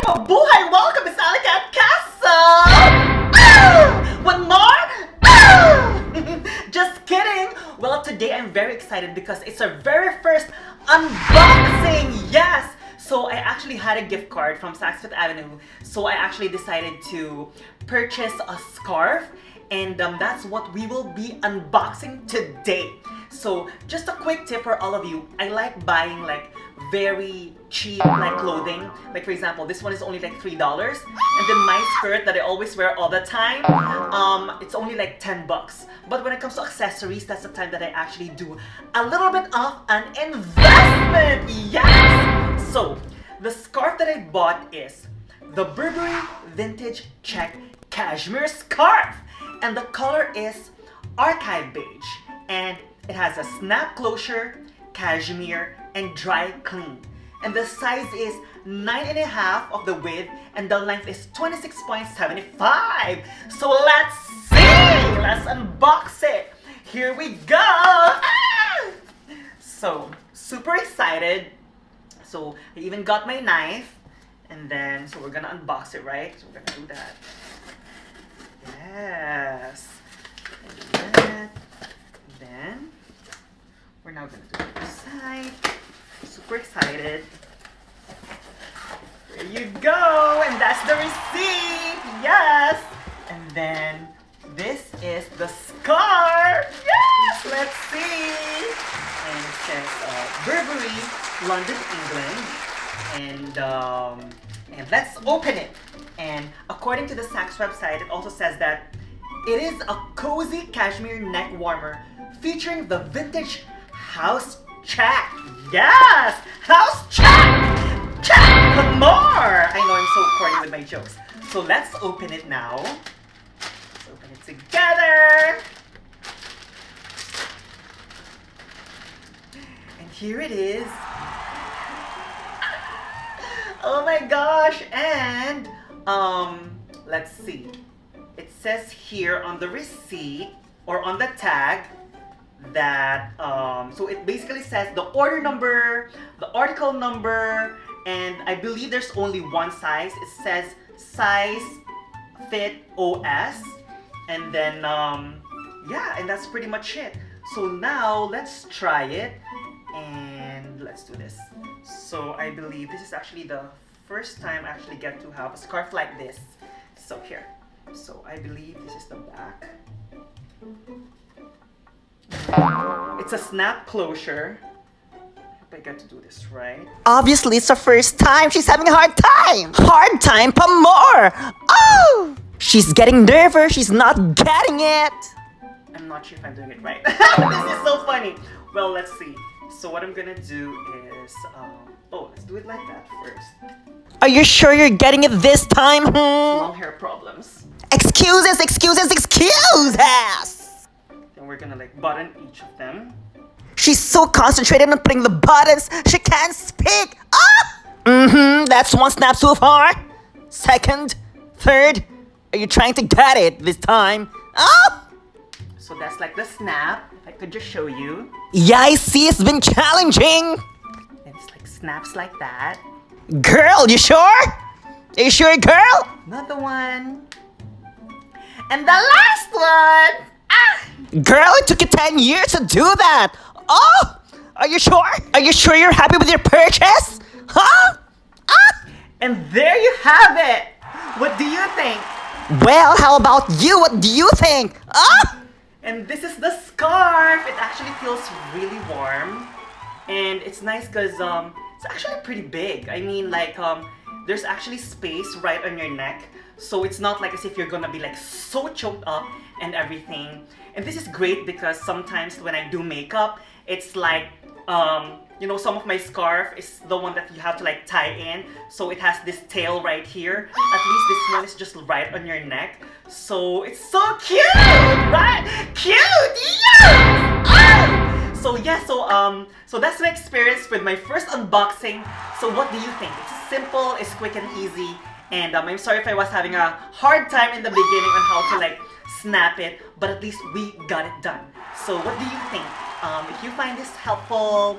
Mabuhay! Welcome to AllyCat Castle! One more? Just kidding! Well, today I'm very excited because it's our very first unboxing! Yes! So I actually had a gift card from Saks Fifth Avenue, so I actually decided to purchase a scarf, and that's what we will be unboxing today. So just a quick tip for all of you, I like buying like very cheap like clothing. Like for example, this one is only like $3, and then my skirt that I always wear all the time, it's only like 10 bucks. But when it comes to accessories, that's the time that I actually do a little bit of an investment. Yes! So the scarf that I bought is the Burberry Vintage Check Cashmere Scarf, and the color is archive beige, and it has a snap closure, cashmere, and dry clean. And the size is 9.5 of the width, and the length is 26.75. So let's see! Let's unbox it! Here we go! Ah! So, super excited. So, I even got my knife. And then, so we're gonna unbox it, right? So we're gonna do that. Yes. And then we're now gonna do the other side. Super excited. There you go, and that's the receipt. Yes. And then this is the scarf. Yes. Let's see. And it says Burberry, London, England. And let's open it. And according to the Saks website, it also says that it is a cozy cashmere neck warmer featuring the vintage house check. Yes! House check! Check! For more! I know I'm so corny with my jokes. So let's open it now. Let's open it together. And here it is. Oh my gosh! And let's see. It says here on the receipt or on the tag that so it basically says the order number, the article number, and I believe there's only one size. It says size fit OS, and then yeah, and that's pretty much it. So now let's try it, and let's do this. So I believe this is actually the first time I actually get to have a scarf like this. So here. So I believe this is the back. It's a snap closure. I hope I get to do this right. Obviously, it's the first time. She's having a hard time. Hard time pa more. Oh! She's getting nervous. She's not getting it. I'm not sure if I'm doing it right. This is so funny. Well, let's see. So what I'm gonna do is, oh, let's do it like that first. Are you sure you're getting it this time? Long hair problems. Excuses, excuses, excuses! Then we're gonna like button each of them. She's so concentrated on putting the buttons, she can't speak. Ah! That's one snap so far. Second, third. Are you trying to get it this time? Oh! So that's like the snap. If I could just show you. Yeah, I see it's been challenging. It's like snaps like that. Girl, you sure? Are you sure, girl? Another one. And the last one. Ah! Girl, it took you 10 years to do that. Oh! Are you sure? Are you sure you're happy with your purchase? Huh? Ah! And there you have it. What do you think? Well, how about you? What do you think? Ah! And this is the scarf. It actually feels really warm. And it's nice because it's actually pretty big. I mean, like, there's actually space right on your neck. So it's not like as if you're gonna be like so choked up and everything. And this is great because sometimes when I do makeup, it's like, you know, some of my scarf is the one that you have to like tie in. So it has this tail right here. At least this one is just right on your neck. So it's so cute, right? Cute, yes! Ah! So yeah, so that's my experience with my first unboxing. So what do you think? It's simple, it's quick and easy. And I'm sorry if I was having a hard time in the beginning on how to like snap it, but at least we got it done. So what do you think? If you find this helpful,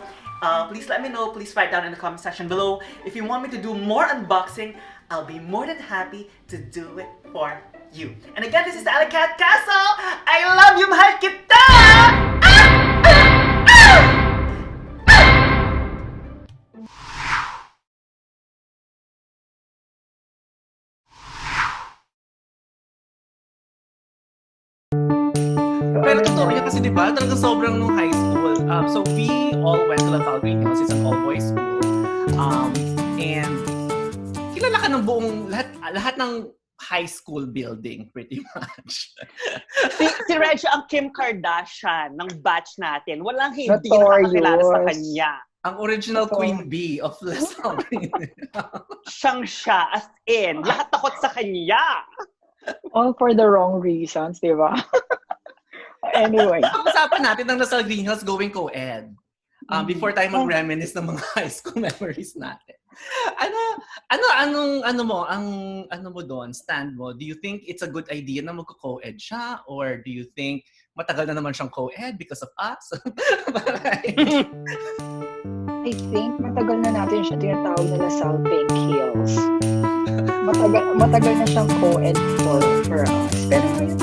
please let me know. Please write down in the comment section below. If you want me to do more unboxing, I'll be more than happy to do it for you. And again, this is AllyCat Castle. I love you, mahal kita! Pero totoo niya kasi diba, talagang sobrang nung high school. So we all went to Laval Green Hills. It's an all-boys school. And kilala ka ng buong, lahat ng high school building pretty much. Si Reggie ang Kim Kardashian ng batch natin. Walang hindi Notorious. nakakilala sa kanya. Ang original Queen Bee of Laval Green Hills. Siyang siya, as in. Lahat takot sa kanya. All for the wrong reasons, di ba? Anyway. Pag-usapan natin ang Laval Green Hills going co-ed. Before tayo mag-reminisce ng mga high school memories natin. Ano mo doon, stand mo? Do you think it's a good idea na magko-co-ed siya? Or do you think matagal na naman siyang co-ed because of us? I think matagal na natin siya tinatawag na Lasalle Pink Hills. Matagal na siyang co-ed for us. Pero ngayon,